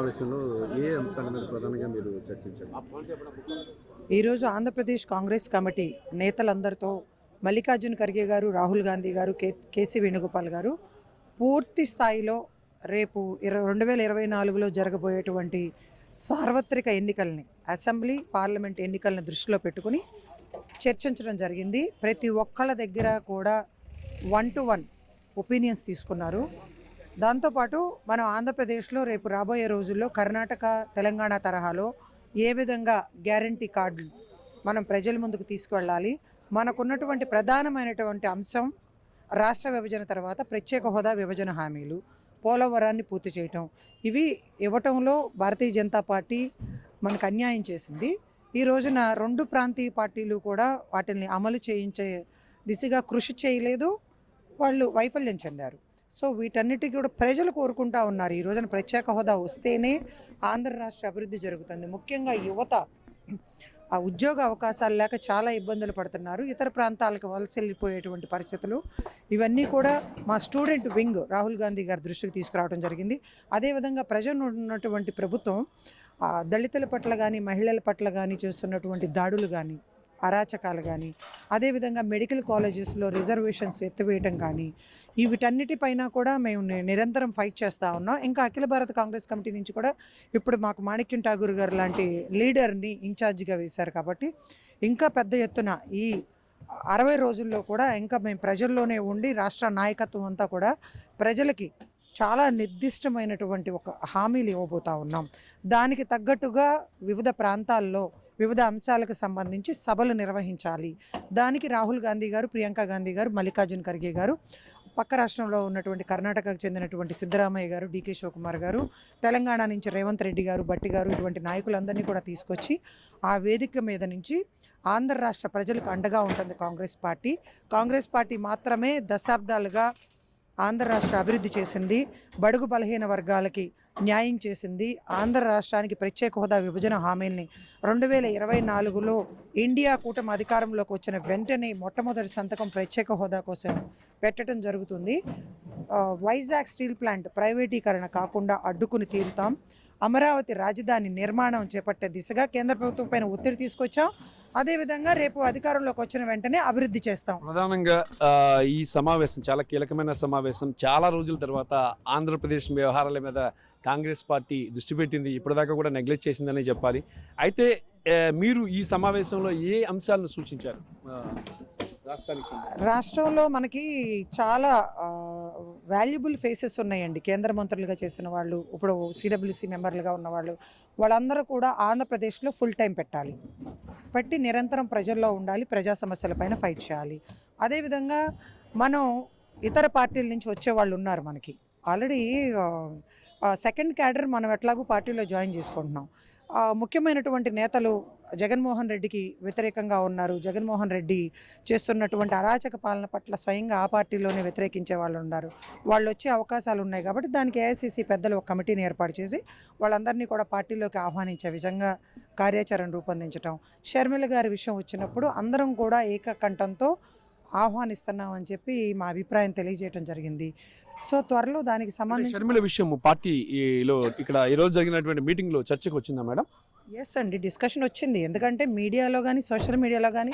సమావేశంలో ఏ అంశాల మీద ప్రధానంగా మీరు చర్చించారు? ఈరోజు ఆంధ్రప్రదేశ్ కాంగ్రెస్ కమిటీ నేతలందరితో మల్లికార్జున ఖర్గే గారు, రాహుల్ గాంధీ గారు, కేసీ వేణుగోపాల్ గారు పూర్తి స్థాయిలో రేపు 2024లో జరగబోయేటువంటి సార్వత్రిక ఎన్నికల్ని, అసెంబ్లీ పార్లమెంట్ ఎన్నికలను దృష్టిలో పెట్టుకుని చర్చించడం జరిగింది. ప్రతి ఒక్కళ్ళ దగ్గర కూడా 1-to-1 ఒపీనియన్స్ తీసుకున్నారు. దాంతోపాటు మనం ఆంధ్రప్రదేశ్లో రేపు రాబోయే రోజుల్లో కర్ణాటక, తెలంగాణ తరహాలో ఏ విధంగా గ్యారంటీ కార్డులు మనం ప్రజల ముందుకు తీసుకువెళ్ళాలి, మనకున్నటువంటి ప్రధానమైనటువంటి అంశం రాష్ట్ర విభజన తర్వాత ప్రత్యేక హోదా, విభజన హామీలు, పోలవరాన్ని పూర్తి చేయటం, ఇవి ఇవ్వటంలో భారతీయ జనతా పార్టీ మనకు అన్యాయం చేసింది. ఈ రోజున రెండు ప్రాంతీయ పార్టీలు కూడా వాటిని అమలు చేయించే దిశగా కృషి చేయలేదు, వాళ్ళు వైఫల్యం చెందారు. సో వీటన్నిటికీ కూడా ప్రజలు కోరుకుంటా ఉన్నారు. ఈ రోజున ప్రత్యేక హోదా వస్తేనే ఆంధ్ర రాష్ట్ర అభివృద్ధి జరుగుతుంది. ముఖ్యంగా యువత ఆ ఉద్యోగ అవకాశాలు లేక చాలా ఇబ్బందులు పడుతున్నారు. ఇతర ప్రాంతాలకు వలస వెళ్ళిపోయేటువంటి పరిస్థితులు, ఇవన్నీ కూడా మా స్టూడెంట్ వింగ్ రాహుల్ గాంధీ గారి దృష్టికి తీసుకురావడం జరిగింది. అదేవిధంగా ప్రజలు ఉన్నటువంటి ప్రభుత్వం దళితుల పట్ల కానీ, మహిళల పట్ల కానీ చేస్తున్నటువంటి దాడులు కానీ, అరాచకాలు కానీ, అదేవిధంగా మెడికల్ కాలేజెస్లో రిజర్వేషన్స్ ఎత్తివేయటం కానీ, వీటన్నిటిపైన కూడా మేము నిరంతరం ఫైట్ చేస్తూ ఉన్నాం. ఇంకా అఖిల భారత కాంగ్రెస్ కమిటీ నుంచి కూడా ఇప్పుడు మాకు మాణిక్యం ఠాగూర్ గారు లాంటి లీడర్ని ఇన్ఛార్జిగా వేశారు. కాబట్టి ఇంకా పెద్ద ఎత్తున ఈ 60 రోజుల్లో కూడా ఇంకా మేము ప్రజల్లోనే ఉండి రాష్ట్ర నాయకత్వం అంతా కూడా ప్రజలకి చాలా నిర్దిష్టమైనటువంటి ఒక హామీలు ఇవ్వబోతూ ఉన్నాం. దానికి తగ్గట్టుగా వివిధ ప్రాంతాల్లో వివిధ అంశాలకు సంబంధించి సభలు నిర్వహించాలి. దానికి రాహుల్ గాంధీ గారు, ప్రియాంక గాంధీ గారు, మల్లికార్జున ఖర్గే గారు, పక్క రాష్ట్రంలో ఉన్నటువంటి కర్ణాటకకు చెందినటువంటి సిద్ధరామయ్య గారు, డీకే శివకుమార్ గారు, తెలంగాణ నుంచి రేవంత్ రెడ్డి గారు, భట్టి గారు, ఇటువంటి నాయకులందరినీ కూడా తీసుకొచ్చి ఆ వేదిక మీద నుంచి ఆంధ్ర రాష్ట్ర ప్రజలకు అండగా ఉంటుంది కాంగ్రెస్ పార్టీ మాత్రమే దశాబ్దాలుగా ఆంధ్ర రాష్ట్ర అభివృద్ధి చేసింది, బడుగు బలహీన వర్గాలకి న్యాయం చేసింది. ఆంధ్ర రాష్ట్రానికి ప్రత్యేక హోదా, విభజన హామీల్ని 2024లో ఇండియా కూటమి అధికారంలోకి వచ్చిన వెంటనే మొట్టమొదటి సంతకం ప్రత్యేక హోదా కోసం పెట్టడం జరుగుతుంది. వైజాగ్ స్టీల్ ప్లాంట్ ప్రైవేటీకరణ కాకుండా అడ్డుకుని తీరుతాం. అమరావతి రాజధాని నిర్మాణం చేపట్టే దిశగా కేంద్ర ప్రభుత్వం పైన ఒత్తిడి తీసుకొచ్చాం. అదేవిధంగా రేపు అధికారంలోకి వచ్చిన వెంటనే అభివృద్ధి చేస్తాం. ప్రధానంగా ఈ సమావేశం చాలా కీలకమైన సమావేశం. చాలా రోజుల తర్వాత ఆంధ్రప్రదేశ్ వ్యవహారాల మీద కాంగ్రెస్ పార్టీ దృష్టి పెట్టింది. ఇప్పటిదాకా కూడా నెగ్లెక్ట్ చేసిందనే చెప్పాలి. అయితే మీరు ఈ సమావేశంలో ఏ అంశాలను సూచించారు? రాష్ట్రంలో మనకి చాలా వాల్యుబుల్ ఫేసెస్ ఉన్నాయండి. కేంద్ర మంత్రులుగా చేసిన వాళ్ళు, ఇప్పుడు సిడబ్ల్యూసి మెంబర్లుగా ఉన్నవాళ్ళు, వాళ్ళందరూ కూడా ఆంధ్రప్రదేశ్లో ఫుల్ టైం పెట్టి నిరంతరం ప్రజల్లో ఉండాలి, ప్రజా సమస్యలపైన ఫైట్ చేయాలి. అదేవిధంగా మనం ఇతర పార్టీల నుంచి వచ్చేవాళ్ళు ఉన్నారు. మనకి ఆల్రెడీ సెకండ్ క్యాడర్ మనం ఎట్లాగూ పార్టీలో జాయిన్ చేసుకుంటున్నాం. ముఖ్యమైనటువంటి నేతలు జగన్మోహన్ రెడ్డికి వ్యతిరేకంగా ఉన్నారు. జగన్మోహన్ రెడ్డి చేస్తున్నటువంటి అరాచక పాలన పట్ల స్వయంగా ఆ పార్టీలోనే వ్యతిరేకించే వాళ్ళు ఉన్నారు. వాళ్ళు వచ్చే అవకాశాలు ఉన్నాయి. కాబట్టి దానికి ఏఐసిసి పెద్దలు ఒక కమిటీని ఏర్పాటు చేసి వాళ్ళందరినీ కూడా పార్టీలోకి ఆహ్వానించే విధంగా కార్యాచరణ రూపొందించడం. షర్మిల గారి విషయం వచ్చినప్పుడు అందరం కూడా ఏకకంఠంతో ఆహ్వానిస్తున్నామని చెప్పి మా అభిప్రాయం తెలియజేయడం జరిగింది. సో త్వరలో దానికి సంబంధించి షర్మిల విషయం పార్టీలో ఇక్కడ ఈరోజు జరిగినటువంటి మీటింగ్లో చర్చకు వచ్చిందా మేడం? ఎస్ అండి, డిస్కషన్ వచ్చింది. ఎందుకంటే మీడియాలో కానీ, సోషల్ మీడియాలో కానీ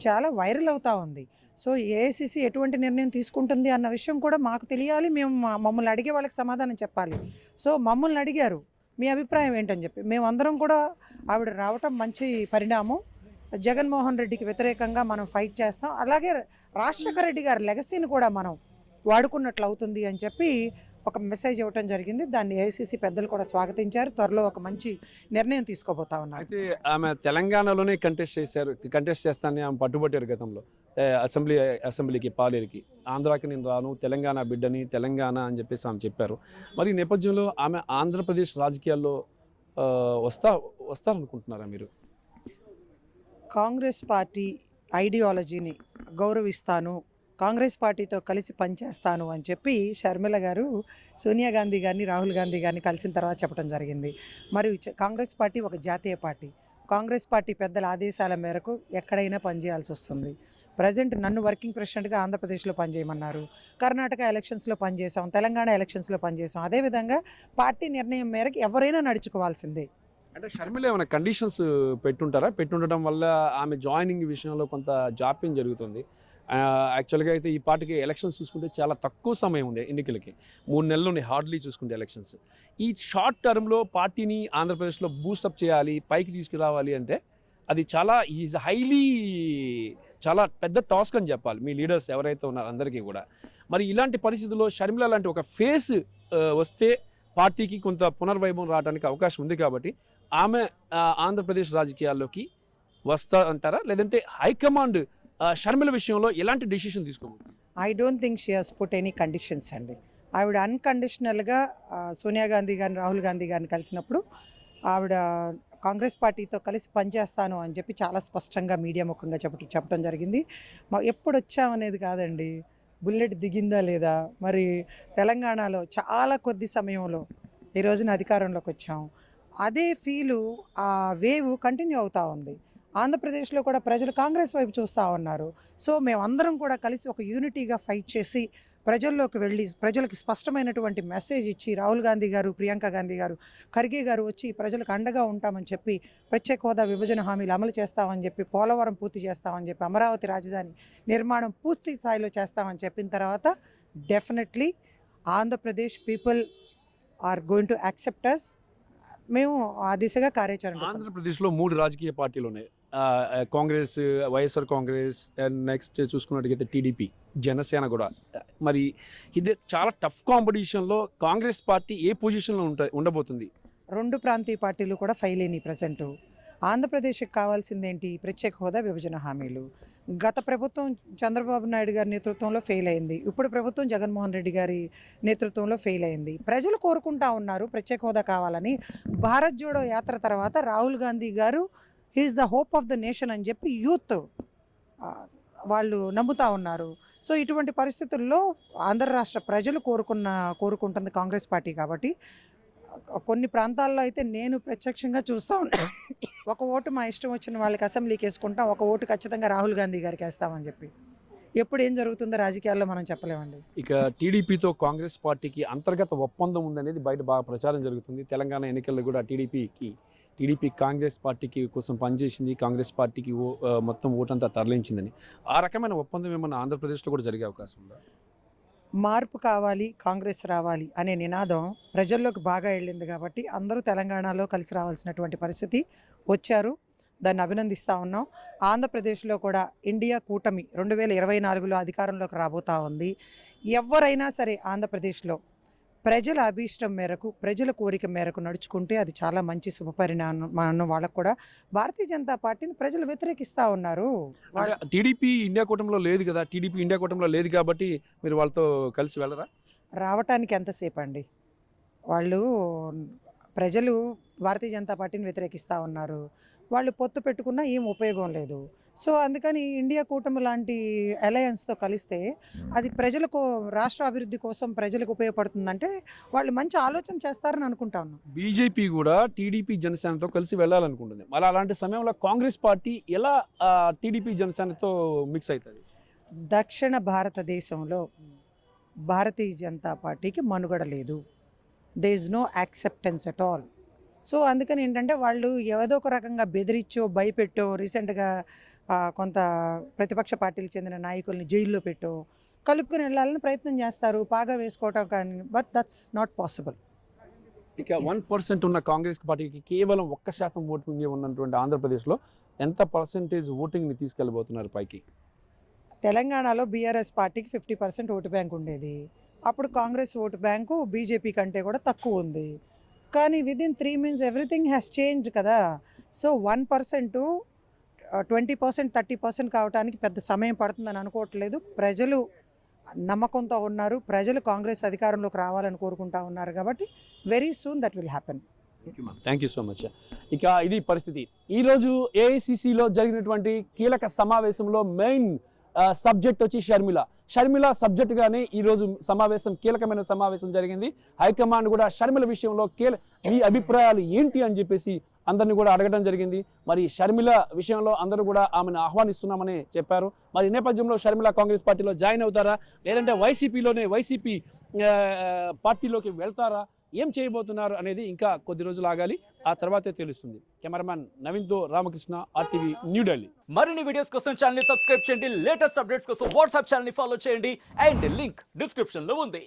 చాలా వైరల్ అవుతూ ఉంది. సో ఏఐసిసి ఎటువంటి నిర్ణయం తీసుకుంటుంది అన్న విషయం కూడా మాకు తెలియాలి. మేము మమ్మల్ని అడిగే వాళ్ళకి సమాధానం చెప్పాలి. సో మమ్మల్ని అడిగారు మీ అభిప్రాయం ఏంటని చెప్పి. మేమందరం కూడా ఆవిడ రావటం మంచి పరిణామం. జగన్మోహన్ రెడ్డికి వ్యతిరేకంగా మనం ఫైట్ చేస్తాం. అలాగే రాజశేఖర రెడ్డి గారి లెగసీని కూడా మనం వాడుకున్నట్లు అవుతుంది అని చెప్పి ఒక మెసేజ్ ఇవ్వటం జరిగింది. దాన్ని ఏఐసిసి పెద్దలు కూడా స్వాగతించారు. త్వరలో ఒక మంచి నిర్ణయం తీసుకోబోతా ఉన్నారు. అయితే ఆమె తెలంగాణలోనే కంటెస్ట్ చేస్తానని ఆమె పట్టుబట్టారు గతంలో అసెంబ్లీకి పాలేరుకి. ఆంధ్రాకి నేను రాను, తెలంగాణ బిడ్డని, తెలంగాణ అని చెప్పేసి ఆమె చెప్పారు. మరి ఈ నేపథ్యంలో ఆమె ఆంధ్రప్రదేశ్ రాజకీయాల్లో వస్తారనుకుంటున్నారా మీరు? కాంగ్రెస్ పార్టీ ఐడియాలజీని గౌరవిస్తాను, కాంగ్రెస్ పార్టీతో కలిసి పనిచేస్తాను అని చెప్పి షర్మిల గారు సోనియా గాంధీ గారిని, రాహుల్ గాంధీ గారిని కలిసిన తర్వాత చెప్పడం జరిగింది. మరి కాంగ్రెస్ పార్టీ ఒక జాతీయ పార్టీ. కాంగ్రెస్ పార్టీ పెద్దల ఆదేశాల మేరకు ఎక్కడైనా పనిచేయాల్సి వస్తుంది. ప్రజెంట్ నన్ను వర్కింగ్ ప్రెసిడెంట్గా ఆంధ్రప్రదేశ్లో పనిచేయమన్నారు. కర్ణాటక ఎలక్షన్స్లో పనిచేసాం, తెలంగాణ ఎలక్షన్స్లో పనిచేసాం. అదేవిధంగా పార్టీ నిర్ణయం మేరకు ఎవరైనా నడుచుకోవాల్సిందే. అంటే షర్మిల ఏమైనా కండిషన్స్ పెట్టుండటం వల్ల ఆమె జాయినింగ్ విషయంలో కొంత జాప్యం జరుగుతుంది. యాక్చువల్గా అయితే ఈ పార్టీకి ఎలక్షన్స్ చూసుకుంటే చాలా తక్కువ సమయం ఉంది ఎన్నికలకి. 3 నెలలు ఉన్నాయి హార్డ్లీ చూసుకుంటే ఎలక్షన్స్. ఈ షార్ట్ టర్మ్లో పార్టీని ఆంధ్రప్రదేశ్లో బూస్టప్ చేయాలి, పైకి తీసుకురావాలి అంటే అది చాలా పెద్ద టాస్క్ అని చెప్పాలి మీ లీడర్స్ ఎవరైతే ఉన్నారో అందరికీ కూడా. మరి ఇలాంటి పరిస్థితుల్లో షర్మిల లాంటి ఒక ఫేస్ వస్తే పార్టీకి కొంత పునర్వైభవం రావడానికి అవకాశం ఉంది కాబట్టి ఆమె ఆంధ్రప్రదేశ్ రాజకీయాల్లోకి వస్తా అంటారా, లేదంటే హైకమాండ్ షర్మిల విషయంలో ఎలాంటి డెసిషన్ తీసుకోబోతుంది? I don't think she has put any conditions అండి. ఆవిడ అన్కండిషనల్గా సోనియా గాంధీ గారిని, రాహుల్ గాంధీ గారిని కలిసినప్పుడు ఆవిడ కాంగ్రెస్ పార్టీతో కలిసి పనిచేస్తాను అని చెప్పి చాలా స్పష్టంగా మీడియా ముఖంగా చెప్పడం జరిగింది. ఎప్పుడు వచ్చామనేది కాదండి, బుల్లెట్ దిగిందా లేదా. మరి తెలంగాణలో చాలా కొద్ది సమయంలో ఈ రోజున అధికారంలోకి వచ్చాం. అదే ఫీలు, ఆ వేవ్ కంటిన్యూ అవుతూ ఉంది. ఆంధ్రప్రదేశ్లో కూడా ప్రజలు కాంగ్రెస్ వైపు చూస్తూ ఉన్నారు. సో మేమందరం కూడా కలిసి ఒక యూనిటీగా ఫైట్ చేసి ప్రజల్లోకి వెళ్ళి ప్రజలకు స్పష్టమైనటువంటి మెసేజ్ ఇచ్చి, రాహుల్ గాంధీ గారు, ప్రియాంక గాంధీ గారు, ఖర్గే గారు వచ్చి ప్రజలకు అండగా ఉంటామని చెప్పి, ప్రత్యేక హోదా విభజన హామీలు అమలు చేస్తామని చెప్పి, పోలవరం పూర్తి చేస్తామని చెప్పి, అమరావతి రాజధాని నిర్మాణం పూర్తి స్థాయిలో చేస్తామని చెప్పిన తర్వాత definitely Andhra Pradesh people are going to accept us. మేము ఆ దిశగా కార్యాచరణ. ఆంధ్రప్రదేశ్లో 3 రాజకీయ పార్టీలు ఉన్నాయి. Congress, YSR Congress, and next చూసుకున్నట్టుగైతే టీడీపీ, జనసేన కూడా. మరి ఇది చాలా టఫ్ కాంపిటీషన్లో కాంగ్రెస్ పార్టీ ఏ పొజిషన్లో ఉండబోతుంది? 2 ప్రాంతీయ పార్టీలు కూడా ఫెయిల్ అయినాయి ప్రజెంట్. ఆంధ్రప్రదేశ్కి కావాల్సిందేంటి? ప్రత్యేక హోదా, విభజన హామీలు. గత ప్రభుత్వం చంద్రబాబు నాయుడు గారి నేతృత్వంలో ఫెయిల్ అయింది. ఇప్పుడు ప్రభుత్వం జగన్మోహన్ రెడ్డి గారి నేతృత్వంలో ఫెయిల్ అయింది. ప్రజలు కోరుకుంటా ఉన్నారు ప్రత్యేక హోదా కావాలని. భారత్ జోడో యాత్ర తర్వాత రాహుల్ గాంధీ గారు he is the hope of the nation అని చెప్పి యూత్ వాళ్ళు నమ్ముతా ఉన్నారు. సో ఇటువంటి పరిస్థితుల్లో ఆంధ్ర రాష్ట్ర ప్రజలు కోరుకుంటుంది కాంగ్రెస్ పార్టీ. కాబట్టి కొన్ని ప్రాంతాల్లో అయితే నేను ప్రత్యక్షంగా చూస్తూ ఉన్నాను, ఒక ఓటు మా ఇష్టం వచ్చిన వాళ్ళకి అసెంబ్లీకి వేసుకుంటాం, ఒక ఓటు ఖచ్చితంగా రాహుల్ గాంధీ గారికి వేస్తామని చెప్పి. ఎప్పుడు ఏం జరుగుతుందో రాజకీయాల్లో మనం చెప్పలేమండి. ఇక టీడీపీతో కాంగ్రెస్ పార్టీకి అంతర్గత ఒప్పందం ఉందనేది బయట బాగా ప్రచారం జరుగుతుంది. తెలంగాణ ఎన్నికల్లో కూడా టీడీపీ కాంగ్రెస్ పార్టీకి కోసం పనిచేసింది, కాంగ్రెస్ పార్టీకి మొత్తం ఓటంతా తరలించిందని. ఆ రకమైన ఒప్పందం ఏమన్నా ఆంధ్రప్రదేశ్లో కూడా జరిగే అవకాశం ఉందా? మార్పు కావాలి, కాంగ్రెస్ రావాలి అనే నినాదం ప్రజల్లోకి బాగా వెళ్ళింది కాబట్టి అందరూ తెలంగాణలో కలిసి రావాల్సినటువంటి పరిస్థితి వచ్చారు. దాన్ని అభినందిస్తూ ఉన్నాం. ఆంధ్రప్రదేశ్లో కూడా ఇండియా కూటమి 2024లో అధికారంలోకి రాబోతూ ఉంది. ఎవరైనా సరే ఆంధ్రప్రదేశ్లో ప్రజల అభీష్టం మేరకు, ప్రజల కోరిక మేరకు నడుచుకుంటే అది చాలా మంచి శుభపరిణామం. వాళ్ళకు కూడా భారతీయ జనతా పార్టీని ప్రజలు వ్యతిరేకిస్తూ ఉన్నారు. టీడీపీ ఇండియా కూటమిలో లేదు కదా, టీడీపీ ఇండియా కూటమిలో లేదు కాబట్టి మీరు వాళ్ళతో కలిసి వెళ్ళరా? రావటానికి ఎంతసేపు అండి, ప్రజలు భారతీయ జనతా పార్టీని వ్యతిరేకిస్తూ ఉన్నారు. వాళ్ళు పొత్తు పెట్టుకున్నా ఏం ఉపయోగం లేదు. సో అందుకని ఇండియా కూటమి లాంటి అలయన్స్తో కలిస్తే అది ప్రజలకు, రాష్ట్ర అభివృద్ధి కోసం ప్రజలకు ఉపయోగపడుతుందంటే వాళ్ళు మంచి ఆలోచన చేస్తారని అనుకుంటా ఉన్నాం. బీజేపీ కూడా టీడీపీ జనసేనతో కలిసి వెళ్ళాలనుకుంటుంది. మరి అలాంటి సమయంలో కాంగ్రెస్ పార్టీ ఎలా టీడీపీ జనసేనతో మిక్స్ అవుతుంది? దక్షిణ భారతదేశంలో భారతీయ జనతా పార్టీకి మనుగడ లేదు. There is no acceptance at all. So అందుకని ఏంటంటే వాళ్ళు ఏదో ఒక రకంగా బెదిరించో, భయపెట్టో, రీసెంట్గా కొంత ప్రతిపక్ష పార్టీలకు చెందిన నాయకుల్ని జైల్లో పెట్టో కలుపుకొని వెళ్ళాలని ప్రయత్నం చేస్తారు, పాగా వేసుకోవటం. కానీ బట్ దట్స్ నాట్ పాసిబుల్. ఇక 1% ఉన్న కాంగ్రెస్ పార్టీకి కేవలం 1% ఓటింగ్ ఉన్నటువంటి ఆంధ్రప్రదేశ్లో ఎంత పర్సెంటేజ్ ఓటింగ్ని తీసుకెళ్ళబోతున్నారు పైకి? తెలంగాణలో బీఆర్ఎస్ పార్టీకి 50% ఓటు బ్యాంక్ ఉండేది. అప్పుడు కాంగ్రెస్ ఓటు బ్యాంకు బీజేపీ కంటే కూడా తక్కువ ఉంది. కానీ within 3 months everything has change కదా. సో 1%, 20%, 30% కావడానికి పెద్ద సమయం పడుతుందని అనుకోవట్లేదు. ప్రజలు నమ్మకంతో ఉన్నారు. ప్రజలు కాంగ్రెస్ అధికారంలోకి రావాలని కోరుకుంటా ఉన్నారు. కాబట్టి very soon that will happen. Thank you so much. ఇక ఇది పరిస్థితి. ఈరోజు ఏఐసిసిలో జరిగినటువంటి కీలక సమావేశంలో మెయిన్ సబ్జెక్ట్ వచ్చి షర్మిల సబ్జెక్ట్ గానే ఈ రోజు సమావేశం, కీలకమైన సమావేశం జరిగింది. హైకమాండ్ కూడా షర్మిల విషయంలో మీ అభిప్రాయాలు ఏంటి అని చెప్పేసి అందరిని కూడా అడగడం జరిగింది. మరి షర్మిల విషయంలో అందరూ కూడా ఆమెను ఆహ్వానిస్తున్నామని చెప్పారు. మరి ఈ నేపథ్యంలో షర్మిల కాంగ్రెస్ పార్టీలో జాయిన్ అవుతారా, లేదంటే వైసీపీ పార్టీలోకి వెళ్తారా, ఏం చేయబోతున్నారు అనేది ఇంకా కొద్ది రోజులు ఆగాలి, ఆ తర్వాతే తెలుస్తుంది. కెమెరామ్యాన్ నవీన్తో రామకృష్ణ, RTV, న్యూఢిల్లీ. మరిన్ని వీడియోస్ కోసం ఛానల్ ని సబ్స్క్రైబ్ చేయండి, లేటెస్ట్ అప్డేట్స్ కోసం వాట్సాప్ ఛానల్ ని ఫాలో చేయండి అండ్ లింక్ డిస్క్రిప్షన్ లో ఉంది.